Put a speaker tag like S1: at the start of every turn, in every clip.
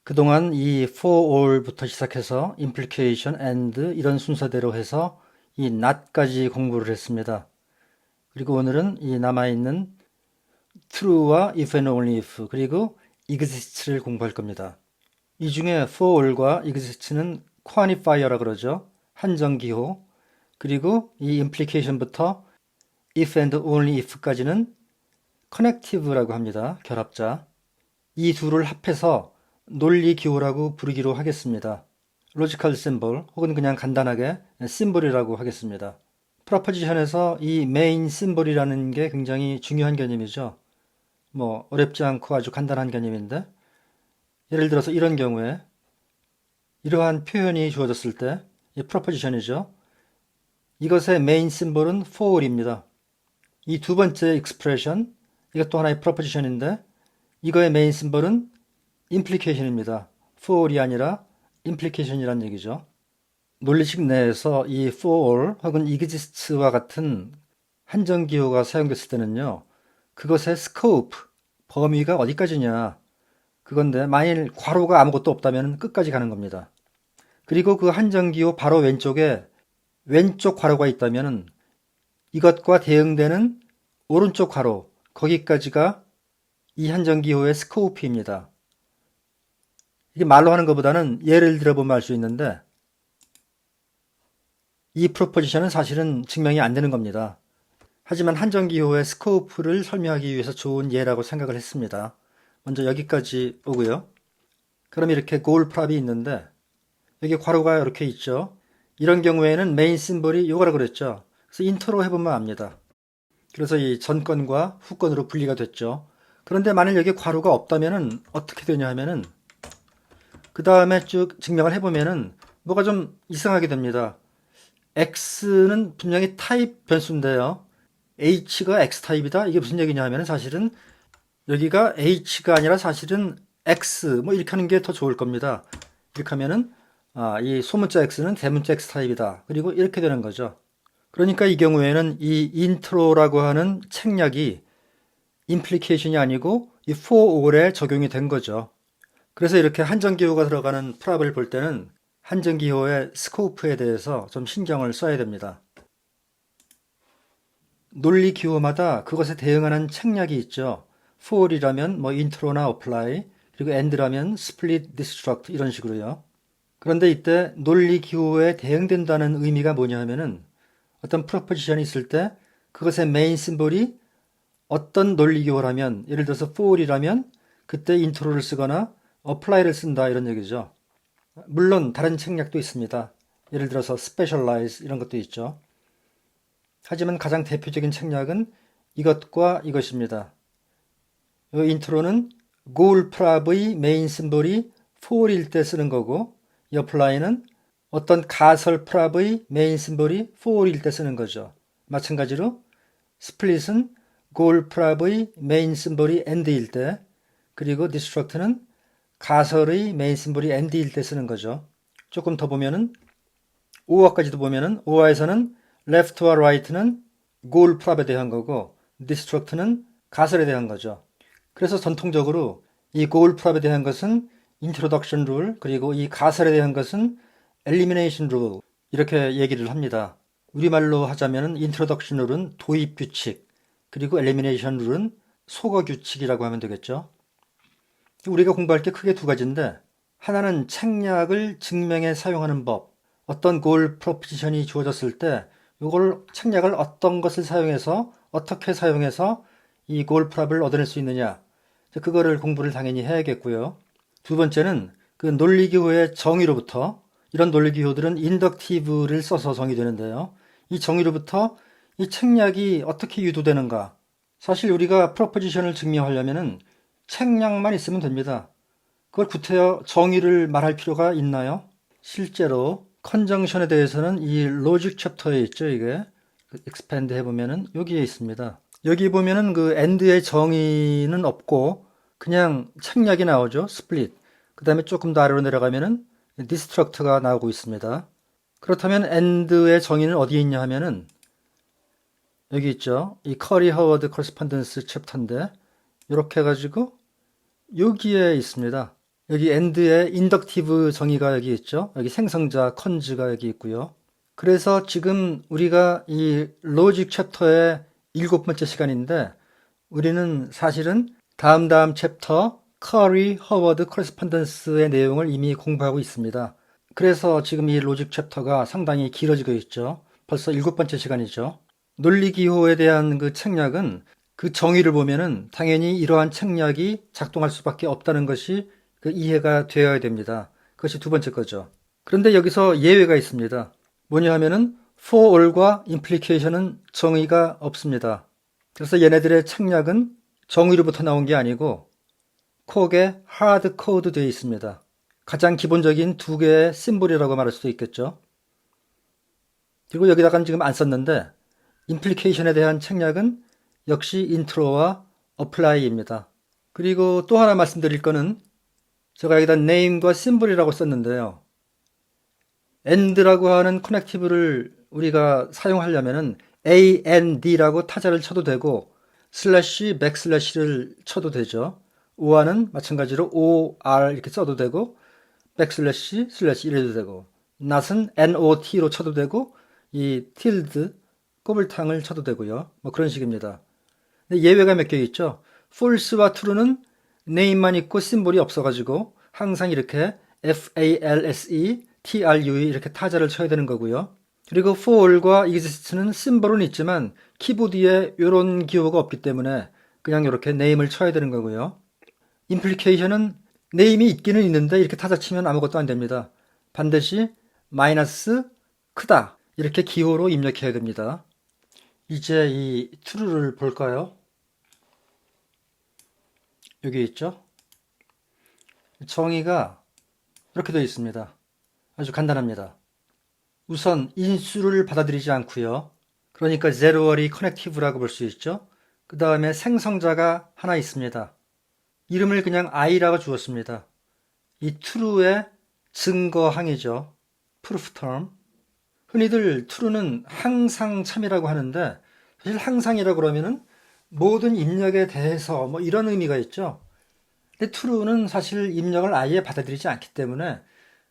S1: 그동안 이 for all부터 시작해서 implication, and 이런 순서대로 해서 이 not까지 공부를 했습니다. 그리고 오늘은 이 남아있는 true와 if and only if 그리고 exist를 공부할 겁니다. 이 중에 for all과 exist는 quantifier라 그러죠. 한정기호. 그리고 이 implication부터 if and only if까지는 connective라고 합니다. 결합자. 이 둘을 합해서 논리기호라고 부르기로 하겠습니다. 로지컬 심볼 혹은 그냥 간단하게 심볼이라고 하겠습니다. 프로포지션에서 이 메인 심볼이라는 게 굉장히 중요한 개념이죠. 어렵지 않고 아주 간단한 개념인데 예를 들어서 이런 경우에 이러한 표현이 주어졌을 때 이 프로포지션이죠. 이것의 메인 심볼은 for입니다. 이 두 번째 익스프레션 이것도 하나의 프로포지션인데 이거의 메인 심볼은 implication입니다. for이 아니라 implication이란 얘기죠. 논리식 내에서 이 for 혹은 exist와 같은 한정기호가 사용됐을 때는요. 그것의 scope, 범위가 어디까지냐 그건데 만일 괄호가 아무것도 없다면 끝까지 가는 겁니다. 그리고 그 한정기호 바로 왼쪽에 왼쪽 괄호가 있다면 이것과 대응되는 오른쪽 괄호 거기까지가 이 한정기호의 스코프입니다. 이게 말로 하는 것보다는 예를 들어보면 알 수 있는데 이 프로포지션은 사실은 증명이 안 되는 겁니다. 하지만 한정기호의 스코프를 설명하기 위해서 좋은 예라고 생각을 했습니다. 먼저 여기까지 오고요. 그럼 이렇게 goal prop이 있는데 여기 괄호가 이렇게 있죠. 이런 경우에는 메인 심볼이 이거라 그랬죠. 그래서 인트로 해보면 압니다. 그래서 이 전건과 후건으로 분리가 됐죠. 그런데 만일 여기 괄호가 없다면 어떻게 되냐 하면은 그 다음에 쭉 증명을 해보면은 뭐가 좀 이상하게 됩니다. x는 분명히 타입 변수인데요. h가 x 타입이다? 이게 무슨 얘기냐 하면은 사실은 여기가 h가 아니라 사실은 x 이렇게 하는 게 더 좋을 겁니다. 이렇게 하면은 이 소문자 x는 대문자 x 타입이다. 그리고 이렇게 되는 거죠. 그러니까 이 경우에는 이 인트로라고 하는 책략이 임플리케이션이 아니고 이 for all에 적용이 된 거죠. 그래서 이렇게 한정기호가 들어가는 프랍을 볼 때는 한정기호의 스코프에 대해서 좀 신경을 써야 됩니다. 논리기호마다 그것에 대응하는 책략이 있죠. for이라면 intro나 apply, 그리고 and라면 split, destruct 이런 식으로요. 그런데 이때 논리기호에 대응된다는 의미가 뭐냐 하면은 어떤 프로포지션이 있을 때 그것의 메인 심볼이 어떤 논리기호라면 예를 들어서 for이라면 그때 intro를 쓰거나 apply를 쓴다 이런 얘기죠. 물론 다른 책략도 있습니다. 예를 들어서 specialize 이런 것도 있죠. 하지만 가장 대표적인 책략은 이것과 이것입니다. 이 인트로는 goal prop의 메인 심볼이 for일 때 쓰는 거고 이 apply는 어떤 가설 프랍의 메인 심볼이 for일 때 쓰는 거죠. 마찬가지로 split은 goal 프랍의 메인 심볼이 and일 때 그리고 destruct는 가설의 메인 심볼이 and일 때 쓰는 거죠. 조금 더 보면은 5화까지도 보면은 5화에서는 left와 right는 goal 프랍에 대한 거고 destruct는 가설에 대한 거죠. 그래서 전통적으로 이 goal 프랍에 대한 것은 introduction rule 그리고 이 가설에 대한 것은 elimination rule 이렇게 얘기를 합니다. 우리말로 하자면 introduction rule은 도입 규칙 그리고 elimination rule은 소거 규칙이라고 하면 되겠죠. 우리가 공부할 게 크게 두 가지인데 하나는 책략을 증명에 사용하는 법 어떤 goal proposition이 주어졌을 때 이걸 책략을 어떤 것을 사용해서 어떻게 사용해서 이 goal prop을 얻어낼 수 있느냐 그거를 공부를 당연히 해야겠고요. 두 번째는 그 논리기호의 정의로부터 이런 논리기호들은 인덕티브를 써서 정의되는데요. 이 정의로부터 이 책략이 어떻게 유도되는가 사실 우리가 프로포지션을 증명하려면은 책략만 있으면 됩니다. 그걸 구태여 정의를 말할 필요가 있나요? 실제로 컨정션에 대해서는 이 로직 챕터에 있죠. 이게 expand 해보면은 여기에 있습니다. 여기 보면은 그 and의 정의는 없고 그냥 책략이 나오죠. split. 그 다음에 조금 더 아래로 내려가면은 destruct가 나오고 있습니다. 그렇다면 and의 정의는 어디에 있냐 하면은 여기 있죠. 이 커리 허워드 커리스폰던스 챕터인데 이렇게 해가지고 여기에 있습니다. 여기 end의 인덕티브 정의가 여기 있죠. 여기 생성자 컨즈가 여기 있고요. 그래서 지금 우리가 이 로직 챕터의 7번째 시간인데 우리는 사실은 다음 챕터 커리 허워드 커리스폰던스의 내용을 이미 공부하고 있습니다. 그래서 지금 이 로직 챕터가 상당히 길어지고 있죠. 벌써 7번째 시간이죠. 논리기호에 대한 그 책략은 그 정의를 보면은 당연히 이러한 책략이 작동할 수밖에 없다는 것이 그 이해가 되어야 됩니다. 그것이 두 번째 거죠. 그런데 여기서 예외가 있습니다. 뭐냐 하면은 for all과 implication은 정의가 없습니다. 그래서 얘네들의 책략은 정의로부터 나온 게 아니고 콕에 hard code 되어 있습니다. 가장 기본적인 두 개의 심볼이라고 말할 수도 있겠죠. 그리고 여기다가는 지금 안 썼는데 implication에 대한 책략은 역시 intro와 apply입니다. 그리고 또 하나 말씀드릴 거는 제가 여기다 name과 symbol이라고 썼는데요. and라고 하는 커넥티브를 우리가 사용하려면은 and라고 타자를 쳐도 되고 슬래시 백슬래시를 쳐도 되죠. 오아는 마찬가지로 or 이렇게 써도 되고 백슬래시 슬래시 이래도 되고 not은 not로 쳐도 되고 이 tilde 꼬불탕을 쳐도 되고요. 뭐 그런 식입니다. 근데 예외가 몇 개 있죠. false와 true는 name만 있고 심볼이 없어가지고 항상 이렇게 false, true 이렇게 타자를 쳐야 되는 거고요. 그리고 for all과 exist는 심볼은 있지만 키보드에 이런 기호가 없기 때문에 그냥 이렇게 name을 쳐야 되는 거고요. implication은 name이 있기는 있는데 이렇게 타자 치면 아무것도 안 됩니다. 반드시 마이너스 크다 이렇게 기호로 입력해야 됩니다. 이제 이 true를 볼까요? 여기 있죠? 정의가 이렇게 되어 있습니다. 아주 간단합니다. 우선 인수를 받아들이지 않고요. 그러니까 zero월이 커넥티브라고 볼 수 있죠. 그 다음에 생성자가 하나 있습니다. 이름을 그냥 i라고 주었습니다. 이 true의 증거항이죠. proof term. 흔히들 true는 항상 참이라고 하는데 사실 항상이라고 그러면은 모든 입력에 대해서 뭐 이런 의미가 있죠. 근데 true는 사실 입력을 아예 받아들이지 않기 때문에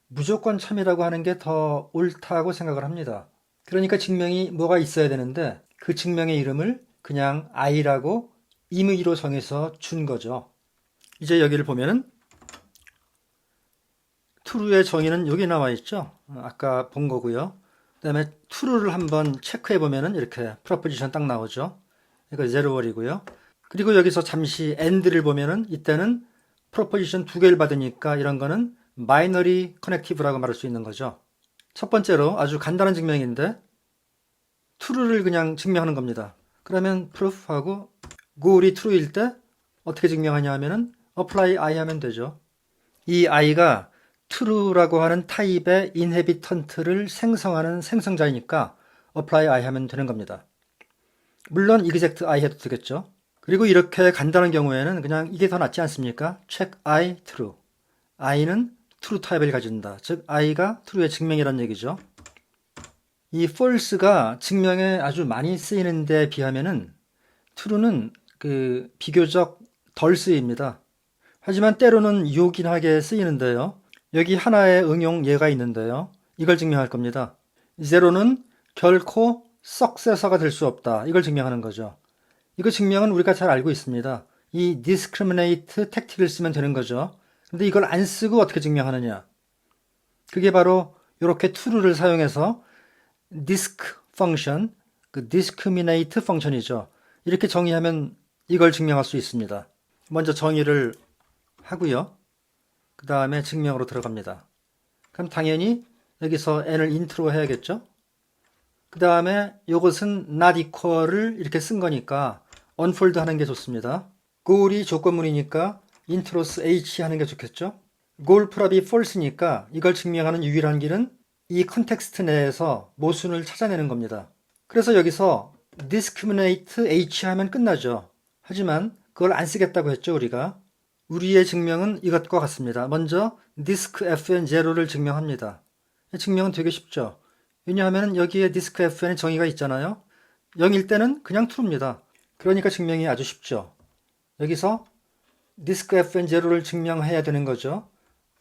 S1: 무조건 참이라고 하는 게 더 옳다고 생각을 합니다. 그러니까 증명이 뭐가 있어야 되는데 그 증명의 이름을 그냥 i라고 임의로 정해서 준 거죠. 이제 여기를 보면은 true의 정의는 여기 나와 있죠. 아까 본 거고요. 그 다음에 true를 한번 체크해 보면은 이렇게 proposition 딱 나오죠. 이거 0월이고요. 그리고 여기서 잠시 and를 보면은 이때는 proposition 두 개를 받으니까 이런 거는 binary connective라고 말할 수 있는 거죠. 첫 번째로 아주 간단한 증명인데 true를 그냥 증명하는 겁니다. 그러면 proof하고 goal이 true일 때 어떻게 증명하냐 하면은 apply I 하면 되죠. 이 i가 true라고 하는 타입의 inhabitant를 생성하는 생성자이니까 apply I 하면 되는 겁니다. 물론 exact I 해도 되겠죠. 그리고 이렇게 간단한 경우에는 그냥 이게 더 낫지 않습니까? check I true. i는 true 타입을 가진다. 즉 i가 true의 증명이란 얘기죠. 이 false가 증명에 아주 많이 쓰이는 데 비하면은 true는 그 비교적 덜 쓰입니다. 하지만 때로는 요긴하게 쓰이는데요. 여기 하나의 응용 예가 있는데요. 이걸 증명할 겁니다. zero는 결코 석세서가 될 수 없다. 이걸 증명하는 거죠. 이거 증명은 우리가 잘 알고 있습니다. 이 discriminate tactic을 쓰면 되는 거죠. 근데 이걸 안 쓰고 어떻게 증명하느냐? 그게 바로 이렇게 true를 사용해서 disc function, 그 discriminate function이죠. 이렇게 정의하면 이걸 증명할 수 있습니다. 먼저 정의를 하고요. 그 다음에 증명으로 들어갑니다. 그럼 당연히 여기서 n을 인트로 해야겠죠? 그 다음에 이것은 not equal을 이렇게 쓴 거니까 unfold 하는 게 좋습니다. goal이 조건문이니까 인트로스 h 하는 게 좋겠죠? goal prob이 false니까 이걸 증명하는 유일한 길은 이 컨텍스트 내에서 모순을 찾아내는 겁니다. 그래서 여기서 discriminate h 하면 끝나죠. 하지만 그걸 안 쓰겠다고 했죠, 우리가. 우리의 증명은 이것과 같습니다. 먼저 disk fn 0를 증명합니다. 증명은 되게 쉽죠. 왜냐하면 여기에 disk fn의 정의가 있잖아요. 0일 때는 그냥 true입니다. 그러니까 증명이 아주 쉽죠. 여기서 disk fn 0를 증명해야 되는 거죠.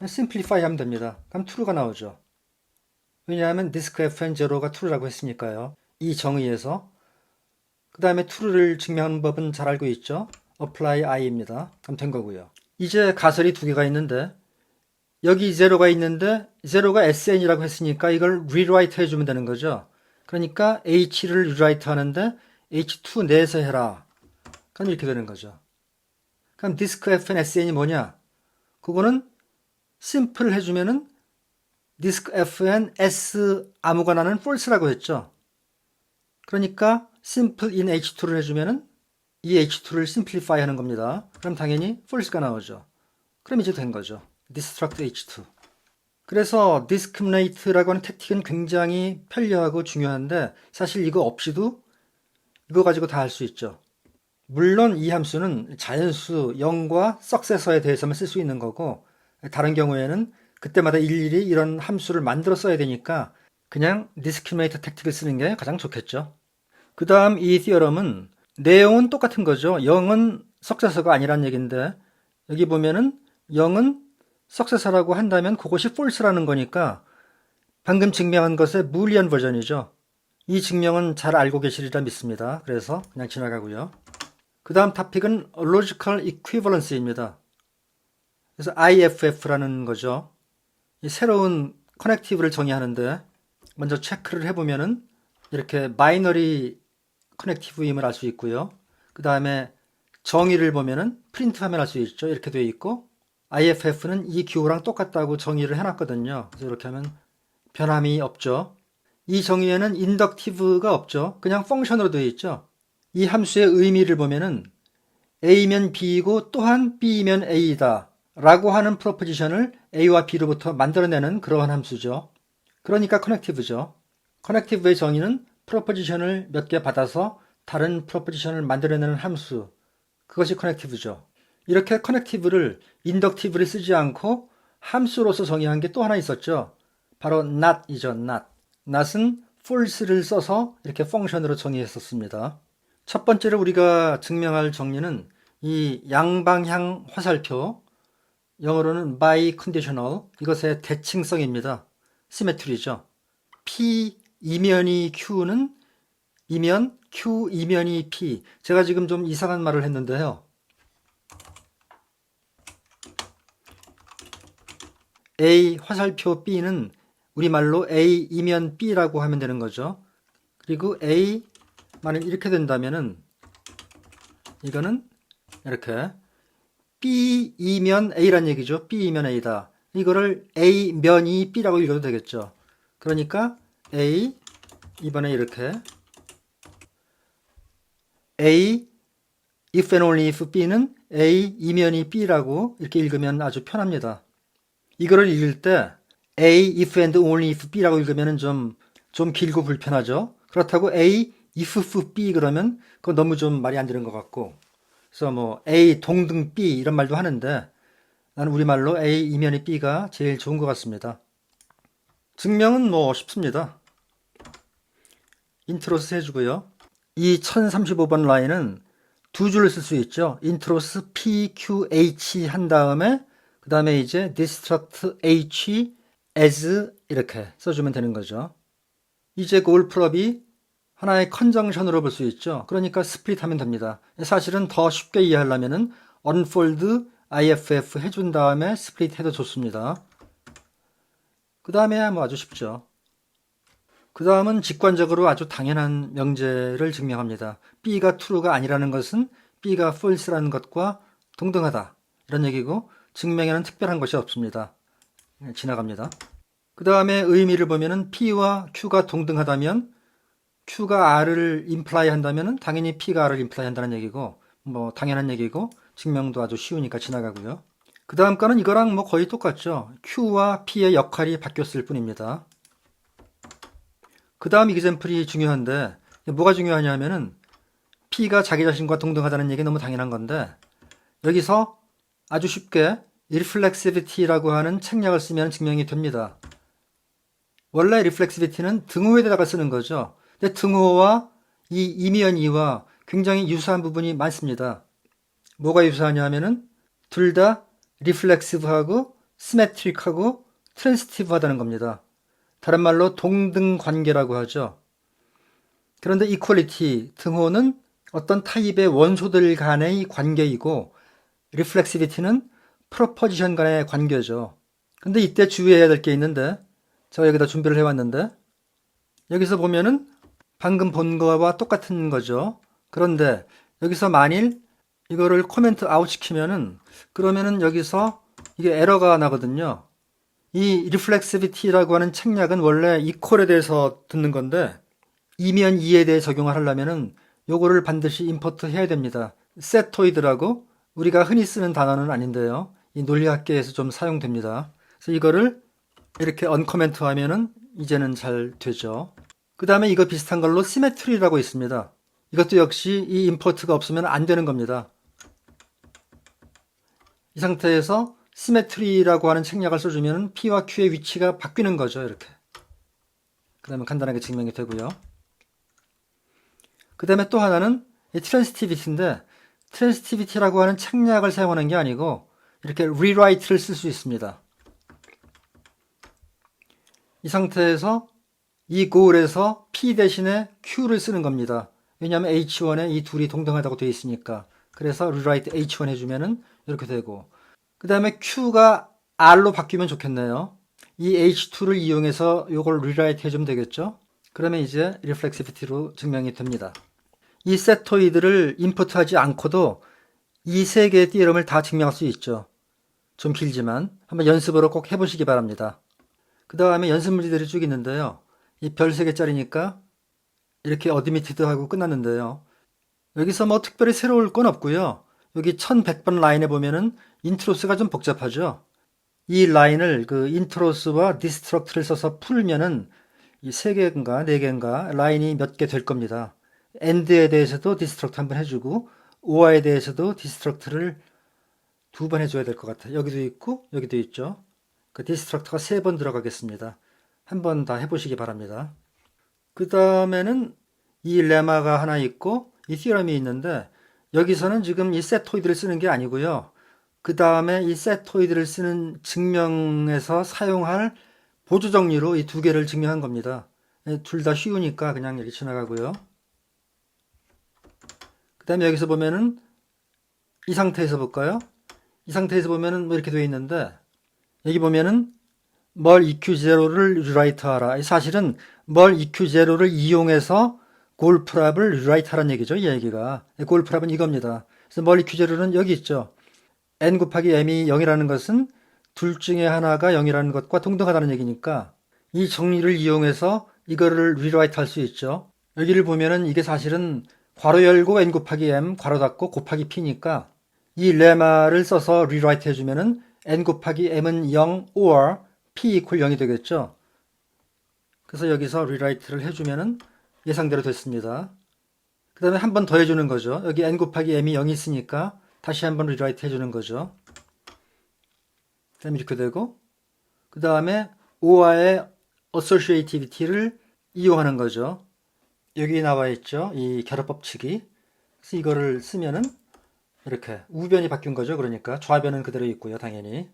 S1: 심플리파이 하면 됩니다. 그럼 true가 나오죠. 왜냐하면 디스크 fn0가 true라고 했으니까요. 이 정의에서. 그 다음에 true를 증명하는 법은 잘 알고 있죠. apply i입니다. 그럼 된 거고요. 이제 가설이 두 개가 있는데 여기 제로가 있는데 제로가 sn이라고 했으니까 이걸 rewrite 해주면 되는 거죠. 그러니까 h를 rewrite 하는데 h2 내에서 해라. 그럼 이렇게 되는 거죠. 그럼 디스크 fn sn이 뭐냐? 그거는 심플 해주면은 디스크 fn s 아무거나는 false라고 했죠. 그러니까 simple in h2를 해주면은 이 h2를 simplify 하는 겁니다. 그럼 당연히 false가 나오죠. 그럼 이제 된 거죠. destruct h2. 그래서 discriminate라고 하는 택틱은 굉장히 편리하고 중요한데 사실 이거 없이도 이거 가지고 다 할 수 있죠. 물론 이 함수는 자연수 0과 successor에 대해서만 쓸 수 있는 거고 다른 경우에는 그때마다 일일이 이런 함수를 만들어 써야 되니까 그냥 discriminate 택틱을 쓰는 게 가장 좋겠죠. 그 다음 이 theorem은 내용은 똑같은 거죠. 0은 successor가 아니란 얘기인데 여기 보면은 0은 successor라고 한다면 그것이 false라는 거니까 방금 증명한 것의 무리한 버전이죠. 이 증명은 잘 알고 계시리라 믿습니다. 그래서 그냥 지나가고요. 그 다음 토픽은 logical equivalence입니다. 그래서 IFF라는 거죠. 이 새로운 커넥티브를 정의하는데 먼저 체크를 해보면은 이렇게 바이너리 커넥티브임을 알 수 있고요. 그 다음에 정의를 보면은 프린트하면 알 수 있죠. 이렇게 되어 있고 IFF는 이 기호랑 똑같다고 정의를 해놨거든요. 그래서 이렇게 하면 변함이 없죠. 이 정의에는 인덕티브가 없죠. 그냥 펑션으로 되어 있죠. 이 함수의 의미를 보면은 A면 B이고 또한 B면 A이다 라고 하는 프로포지션을 A와 B로부터 만들어내는 그러한 함수죠. 그러니까 커넥티브죠. 커넥티브의 정의는 프로포지션을 몇 개 받아서 다른 프로포지션을 만들어내는 함수. 그것이 커넥티브죠. 이렇게 커넥티브를 인덕티브를 쓰지 않고 함수로서 정의한 게 또 하나 있었죠. 바로 not이죠. not. not은 false를 써서 이렇게 펑션으로 정의했었습니다. 첫 번째로 우리가 증명할 정리는 이 양방향 화살표, 영어로는 biconditional, 이것의 대칭성입니다. 시메트리죠. P 이면이 Q는 이면, Q 이면이 P. 제가 지금 좀 이상한 말을 했는데요. A 화살표 B는 우리말로 A 이면 B라고 하면 되는 거죠. 그리고 A 만약 이렇게 된다면은 이거는 이렇게 B 이면 A란 얘기죠. B 이면 A다. 이거를 A 면이 B라고 읽어도 되겠죠. 그러니까 A 이번에 이렇게 A if and only if B는 A 이면이 B라고 이렇게 읽으면 아주 편합니다. 이거를 읽을 때 A if and only if B라고 읽으면 좀 길고 불편하죠. 그렇다고 A if B 그러면 그거 너무 좀 말이 안 되는 것 같고 그래서 뭐 A 동등 B 이런 말도 하는데 나는 우리말로 A 이면이 B가 제일 좋은 것 같습니다. 증명은 뭐 쉽습니다. 인트로스 해주고요. 이 1035번 라인은 두 줄을 쓸 수 있죠. 인트로스 PQH 한 다음에 그 다음에 이제 destruct H as 이렇게 써주면 되는 거죠. 이제 골프럽이 하나의 컨정션으로 볼 수 있죠. 그러니까 스플릿 하면 됩니다. 사실은 더 쉽게 이해하려면은 unfold IFF 해준 다음에 스플릿 해도 좋습니다. 그 다음에 뭐 아주 쉽죠. 그 다음은 직관적으로 아주 당연한 명제를 증명합니다. B가 true가 아니라는 것은 B가 false라는 것과 동등하다. 이런 얘기고 증명에는 특별한 것이 없습니다. 지나갑니다. 그 다음에 의미를 보면은 P와 Q가 동등하다면 Q가 R을 imply 한다면 당연히 P가 R을 imply 한다는 얘기고 뭐 당연한 얘기고 증명도 아주 쉬우니까 지나가고요. 그 다음 거는 이거랑 뭐 거의 똑같죠. Q와 P의 역할이 바뀌었을 뿐입니다. 그 다음 이그젬플이 중요한데 뭐가 중요하냐면은 P가 자기 자신과 동등하다는 얘기 너무 당연한 건데 여기서 아주 쉽게 reflexivity라고 하는 책략을 쓰면 증명이 됩니다. 원래 reflexivity는 등호에다가 쓰는 거죠. 근데 등호와 이 이면 이와 굉장히 유사한 부분이 많습니다. 뭐가 유사하냐면은 둘 다 reflexive하고 시메트릭하고 트랜시티브하다는 겁니다. 다른 말로 동등 관계라고 하죠. 그런데 이퀄리티, 등호는 어떤 타입의 원소들 간의 관계이고 리플렉시비티는 프로포지션 간의 관계죠. 근데 이때 주의해야 될 게 있는데 제가 여기다 준비를 해왔는데 여기서 보면은 방금 본 거와 똑같은 거죠. 그런데 여기서 만일 이거를 코멘트 아웃 시키면은 그러면은 여기서 이게 에러가 나거든요. 이 리플렉시비티라고 하는 책략은 원래 이퀄에 대해서 듣는 건데 이면 이에 대해 적용을 하려면은 요거를 반드시 임포트 해야 됩니다. 세토이드라고 우리가 흔히 쓰는 단어는 아닌데요. 이 논리학계에서 좀 사용됩니다. 그래서 이거를 이렇게 언커멘트 하면은 이제는 잘 되죠. 그 다음에 이거 비슷한 걸로 시메트리라고 있습니다. 이것도 역시 이 임포트가 없으면 안 되는 겁니다. 이 상태에서 시메트리라고 하는 책략을 써주면 P와 Q의 위치가 바뀌는 거죠. 이렇게. 그 다음에 간단하게 증명이 되고요. 그 다음에 또 하나는 이 트랜시티비티인데 트랜시티비티라고 하는 책략을 사용하는 게 아니고 이렇게 rewrite를 쓸 수 있습니다. 이 상태에서 이 goal에서 P 대신에 Q를 쓰는 겁니다. 왜냐하면 H1에 이 둘이 동등하다고 되어 있으니까. 그래서 rewrite H1 해주면은 이렇게 되고 그 다음에 Q가 R로 바뀌면 좋겠네요. 이 H2를 이용해서 이걸 rewrite 해주면 되겠죠. 그러면 이제 reflexivity로 증명이 됩니다. 이 세토이드를 인풋하지 않고도 이 세 개의 띠어럼을 다 증명할 수 있죠. 좀 길지만 한번 연습으로 꼭 해보시기 바랍니다. 그 다음에 연습 문제들이 쭉 있는데요. 이 별 3개짜리니까 이렇게 어드미티드 하고 끝났는데요. 여기서 뭐 특별히 새로울 건 없고요. 여기 1100번 라인에 보면은 인트로스가 좀 복잡하죠. 이 라인을 그 인트로스와 디스트럭트를 써서 풀면은 이 3개인가 4개인가 라인이 몇 개 될 겁니다. end에 대해서도 디스트럭트 한번 해주고 or에 대해서도 디스트럭트를 2번 해줘야 될 것 같아요. 여기도 있고 여기도 있죠. 그 디스트럭트가 3번 들어가겠습니다. 한번 다 해보시기 바랍니다. 그 다음에는 이 레마가 하나 있고 이 티어럼이 있는데 여기서는 지금 이 세토이드를 쓰는 게 아니고요. 그 다음에 이 세토이드를 쓰는 증명에서 사용할 보조 정리로 이 2개를 증명한 겁니다. 둘 다 쉬우니까 그냥 이렇게 지나가고요. 그 다음에 여기서 보면은 이 상태에서 볼까요? 이 상태에서 보면은 뭐 이렇게 되어 있는데 여기 보면은 멀 EQ0를 rewrite 하라. 사실은 멀 EQ0를 이용해서 골프랍을 rewrite 하라는 얘기죠. 이 얘기가. 골프랍은 이겁니다. 그래서 멀 EQ0는 여기 있죠. n 곱하기 m이 0이라는 것은 둘 중에 하나가 0이라는 것과 동등하다는 얘기니까 이 정리를 이용해서 이거를 rewrite 할 수 있죠. 여기를 보면은 이게 사실은 괄호 열고 n 곱하기 m 괄호 닫고 곱하기 p니까 이 레마를 써서 rewrite 해주면은 n 곱하기 m은 0 or p equal 0이 되겠죠. 그래서 여기서 rewrite를 해주면은 예상대로 됐습니다. 그 다음에 한 번 더 해주는 거죠. 여기 n 곱하기 m이 0이 있으니까 다시 한번 rewrite 해주는 거죠. 그 다음에 이렇게 되고 그 다음에 or의 associativity를 이용하는 거죠. 여기 나와 있죠. 이 결합 법칙이. 그래서 이거를 쓰면은 이렇게 우변이 바뀐 거죠. 그러니까 좌변은 그대로 있고요. 당연히.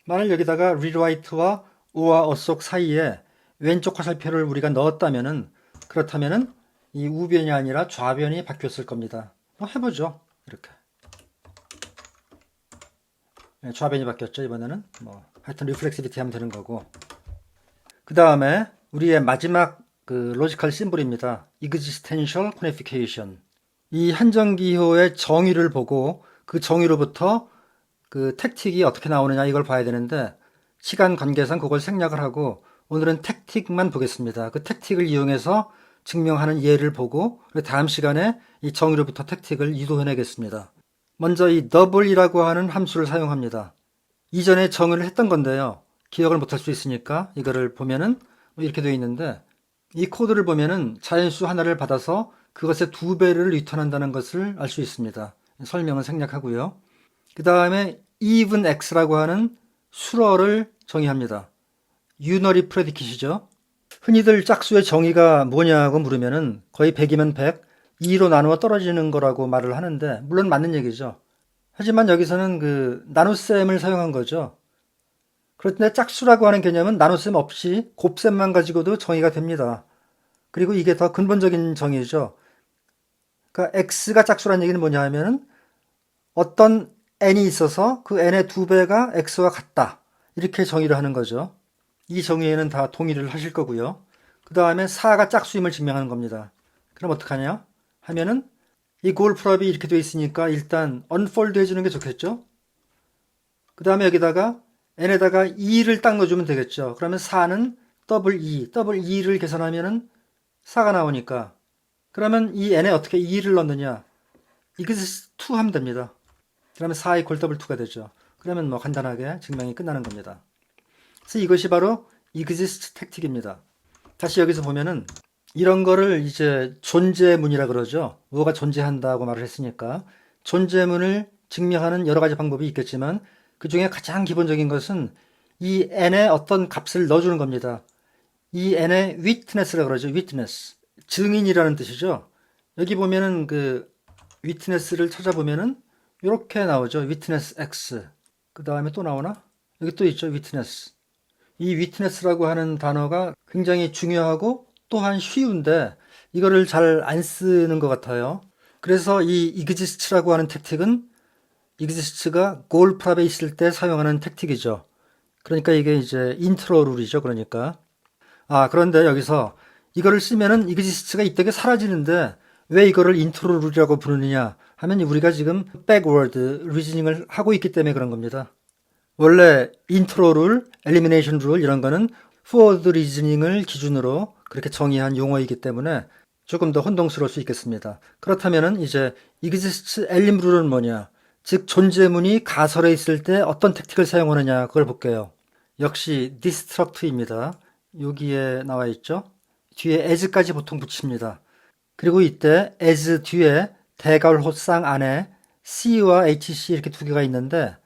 S1: 만일 여기다가 rewrite와 or 어속 사이에 왼쪽 화살표를 우리가 넣었다면은 그렇다면은 이 우변이 아니라 좌변이 바뀌었을 겁니다. 뭐 해보죠. 이렇게. 네, 좌변이 바뀌었죠. 이번에는 뭐 하여튼 리플렉시비티 하면 되는 거고. 그 다음에 우리의 마지막 그 로지컬 심볼입니다. existential quantification. 이 한정기호의 정의를 보고 그 정의로부터 그 택틱이 어떻게 나오느냐 이걸 봐야 되는데 시간 관계상 그걸 생략을 하고 오늘은 택틱만 보겠습니다. 그 택틱을 이용해서 증명하는 예를 보고 다음 시간에 이 정의로부터 택틱을 유도해내겠습니다. 먼저 이 double이라고 하는 함수를 사용합니다. 이전에 정의를 했던 건데요. 기억을 못할 수 있으니까 이거를 보면은 이렇게 되어 있는데 이 코드를 보면은 자연수 하나를 받아서 그것의 2배를 리턴한다는 것을 알 수 있습니다. 설명은 생략하고요. 그 다음에 even x라고 하는 수러를 정의합니다. 유너리 프레디킷이죠. 흔히들 짝수의 정의가 뭐냐고 물으면은 거의 100이면 100, 2로 나누어 떨어지는 거라고 말을 하는데 물론 맞는 얘기죠. 하지만 여기서는 그 나눗셈을 사용한 거죠. 그런데 짝수라고 하는 개념은 나눗셈 없이 곱셈만 가지고도 정의가 됩니다. 그리고 이게 더 근본적인 정의죠. 그러니까 x가 짝수라는 얘기는 뭐냐 하면은 어떤 n이 있어서 그 n의 2배가 x와 같다. 이렇게 정의를 하는 거죠. 이 정의에는 다 동의를 하실 거고요. 그 다음에 4가 짝수임을 증명하는 겁니다. 그럼 어떡하냐 하면은 이 골프랍이 이렇게 되어 있으니까 일단 언폴드 해주는 게 좋겠죠. 그 다음에 여기다가 n에다가 2를 딱 넣어주면 되겠죠. 그러면 4는 더블 2를 계산하면은 4가 나오니까 그러면 이 n에 어떻게 2를 넣느냐 exist 2 하면 됩니다. 그러면 4 이퀄 더블 2가 되죠. 그러면 뭐 간단하게 증명이 끝나는 겁니다. 그래서 이것이 바로 exist 택틱입니다. 다시 여기서 보면은 이런 거를 이제 존재문이라 그러죠. 뭐가 존재한다고 말을 했으니까 존재문을 증명하는 여러 가지 방법이 있겠지만 그 중에 가장 기본적인 것은 이 n에 어떤 값을 넣어주는 겁니다. 이 n의 witness라고 그러죠. witness. 증인이라는 뜻이죠. 여기 보면은 그 witness를 찾아보면은 이렇게 나오죠. witness x. 그 다음에 또 나오나? 여기 또 있죠. witness. 이 witness라고 하는 단어가 굉장히 중요하고 또한 쉬운데 이거를 잘 안 쓰는 것 같아요. 그래서 이 exist라고 하는 택틱은 exist가 골프랍에 있을 때 사용하는 택틱이죠. 그러니까 이게 이제 인트로 룰이죠. 그러니까. 그런데 여기서 이거를 쓰면은 exist가 이때게 사라지는데 왜 이거를 인트로 룰이라고 부르느냐 하면 우리가 지금 backward reasoning을 하고 있기 때문에 그런 겁니다. 원래 인트로 룰, 엘리미네이션 룰 이런 거는 forward reasoning을 기준으로 그렇게 정의한 용어이기 때문에 조금 더 혼동스러울 수 있겠습니다. 그렇다면은 이제 exist 엘림 룰은 뭐냐? 즉 존재문이 가설에 있을 때 어떤 택틱을 사용하느냐 그걸 볼게요. 역시 destruct입니다. 여기에 나와 있죠. 뒤에 as까지 보통 붙입니다. 그리고 이때 as 뒤에 대괄호쌍 안에 C와 HC 이렇게 두 개가 있는데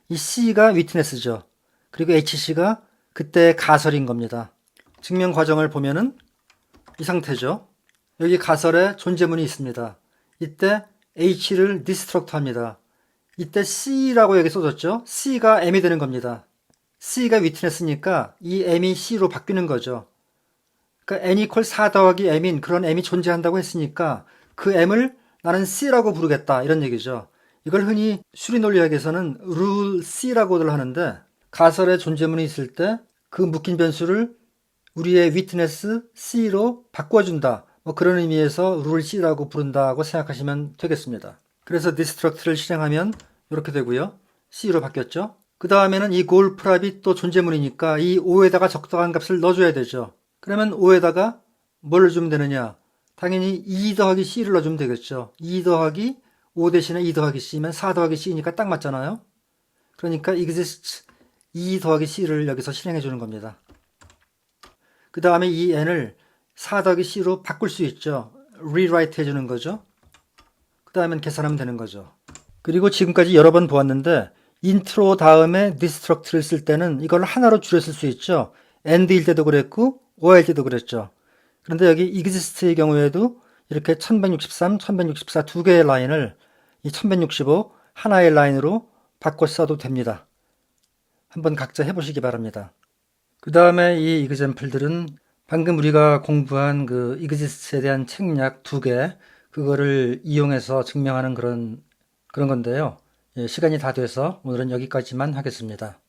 S1: 이 C가 witness죠. 그리고 HC가 그때 가설인 겁니다. 증명 과정을 보면은 이 상태죠. 여기 가설에 존재문이 있습니다. 이때 H를 디스트럭트 합니다. 이때 C라고 여기 써졌죠. C가 M이 되는 겁니다. C가 witness니까 이 M이 C로 바뀌는 거죠. 그러니까 N 이퀄 4 더하기 M인 그런 M이 존재한다고 했으니까 그 M을 나는 C라고 부르겠다 이런 얘기죠. 이걸 흔히 수리논리학에서는 룰 C라고들 하는데 가설에 존재문이 있을 때 그 묶인 변수를 우리의 witness C로 바꿔준다. 뭐 그런 의미에서 룰 C라고 부른다고 생각하시면 되겠습니다. 그래서 디스트럭트를 실행하면 이렇게 되고요. C로 바뀌었죠. 그 다음에는 이 골프랍이 또 존재문이니까 이 5에다가 적당한 값을 넣어줘야 되죠. 그러면 5에다가 뭘 주면 되느냐? 당연히 2 더하기 C를 넣어주면 되겠죠. 2 더하기 5 대신에 2 더하기 C면 4 더하기 C니까 딱 맞잖아요. 그러니까 exist 2 더하기 C를 여기서 실행해 주는 겁니다. 그 다음에 이 n을 4 더하기 C로 바꿀 수 있죠. rewrite 해주는 거죠. 그 다음엔 계산하면 되는 거죠. 그리고 지금까지 여러 번 보았는데 인트로 다음에 destruct를 쓸 때는 이걸 하나로 줄였을 수 있죠. and일 때도 그랬고 or일 때도 그랬죠. 그런데 여기 exist의 경우에도 이렇게 1163, 1164 두 개의 라인을 이 1165 하나의 라인으로 바꿔 써도 됩니다. 한번 각자 해보시기 바랍니다. 그 다음에 이 example들은 방금 우리가 공부한 그 exist에 대한 책략 두 개, 그거를 이용해서 증명하는 그런 건데요. 예, 시간이 다 돼서 오늘은 여기까지만 하겠습니다.